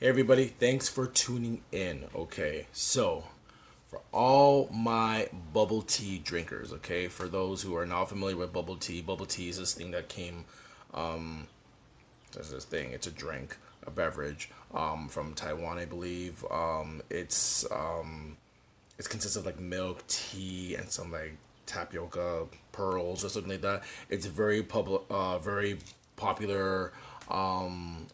Hey everybody, thanks for tuning in. Okay, so for all my bubble tea drinkers, okay, for those who are not familiar with bubble tea is this thing that came, there's this thing, it's a drink, a beverage, from Taiwan, I believe. It consists of like milk, tea, and some like tapioca pearls or something like that. It's very popular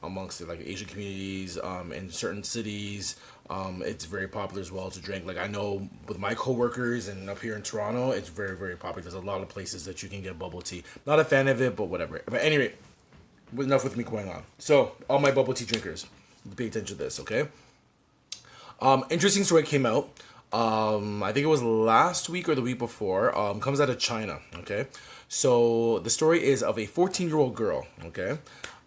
amongst the like Asian communities in certain cities. It's very popular as well to drink. Like I know with my coworkers and up here in Toronto, it's very popular. There's a lot of places that you can get bubble tea. Not a fan of it, but whatever. But anyway, enough with me going on. So all my bubble tea drinkers, pay attention to this, okay? Interesting story came out. I think it was last week or the week before. Comes out of China. Okay, so the story is of a 14-year-old girl. Okay,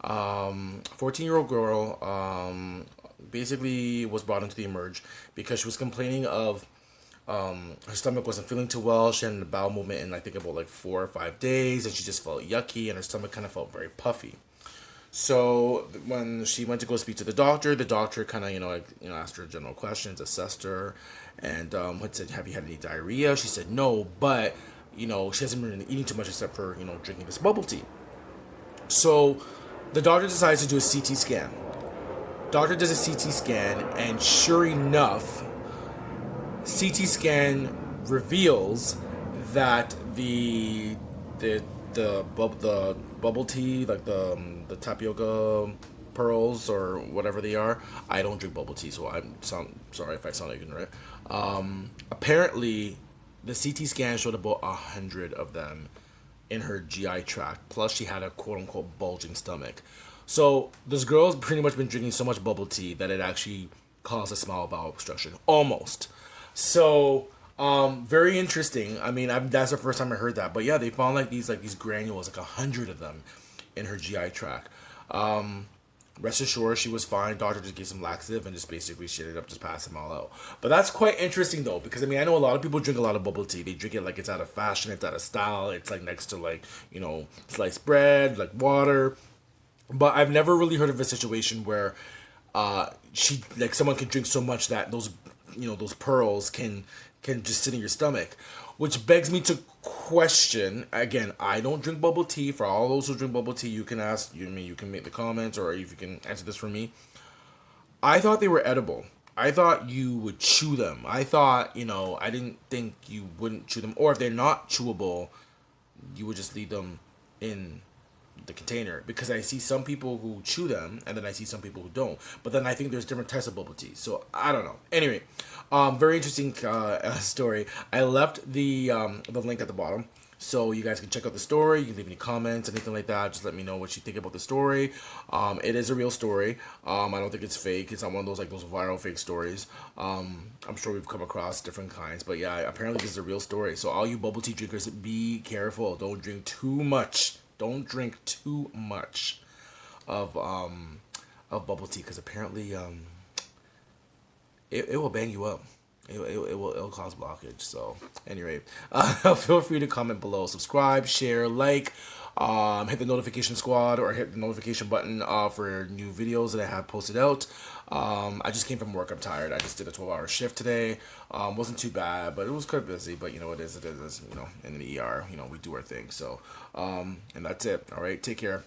14-year-old girl. Basically was brought into the emerge because she was complaining of her stomach wasn't feeling too well. She had a bowel movement in I think about like 4 or 5 days, and she just felt yucky, and her stomach kind of felt very puffy. So when she went to go speak to the doctor kind of asked her general questions, assessed her, and had said, "Have you had any diarrhea?" She said no, but she hasn't been eating too much except for drinking this bubble tea. So the doctor decides to do a CT scan. Doctor does a CT scan, and sure enough, CT scan reveals that the bubble tea, like the tapioca pearls or whatever they are. I don't drink bubble tea, so I'm sorry if I sound ignorant. Apparently, the CT scan showed about 100 of them in her GI tract. Plus, she had a quote unquote bulging stomach. So this girl's pretty much been drinking so much bubble tea that it actually caused a small bowel obstruction, almost. So very interesting. I mean, that's the first time I heard that. But yeah, they found these granules, like 100 of them, in her GI tract. Rest assured, she was fine. Doctor just gave some laxative and just basically shit it up, just pass them all out. But that's quite interesting though, because I mean, I know a lot of people drink a lot of bubble tea. They drink it like it's out of fashion, it's out of style. It's like next to sliced bread, like water. But I've never really heard of a situation where someone can drink so much that those pearls can just sit in your stomach, which begs me to question again. I don't drink bubble tea. For all those who drink bubble tea, you can ask you can make the comments, or if you can answer this for me. I thought they were edible. I thought you would chew them. I thought, I didn't think you wouldn't chew them, or if they're not chewable, you would just leave them in the container, because I see some people who chew them and then I see some people who don't. But then I think there's different types of bubble tea, so I don't know. Anyway, very interesting story. I left the link at the bottom, so you guys can check out the story. You can leave any comments, anything like that. Just let me know what you think about the story. It is a real story. I don't think it's fake. It's not one of those viral fake stories. I'm sure we've come across different kinds, but yeah, apparently this is a real story. So all you bubble tea drinkers, be careful. Don't drink too much. Don't drink too much of bubble tea, because apparently it will bang you up. It'll cause blockage. So anyway, feel free to comment below, subscribe, share, like, hit the notification squad or hit the notification button for new videos that I have posted out. I just came from work. I'm tired. I just did a 12-hour shift today. Wasn't too bad, but it was quite busy. But it is. In the ER, we do our thing. So, and that's it. All right. Take care.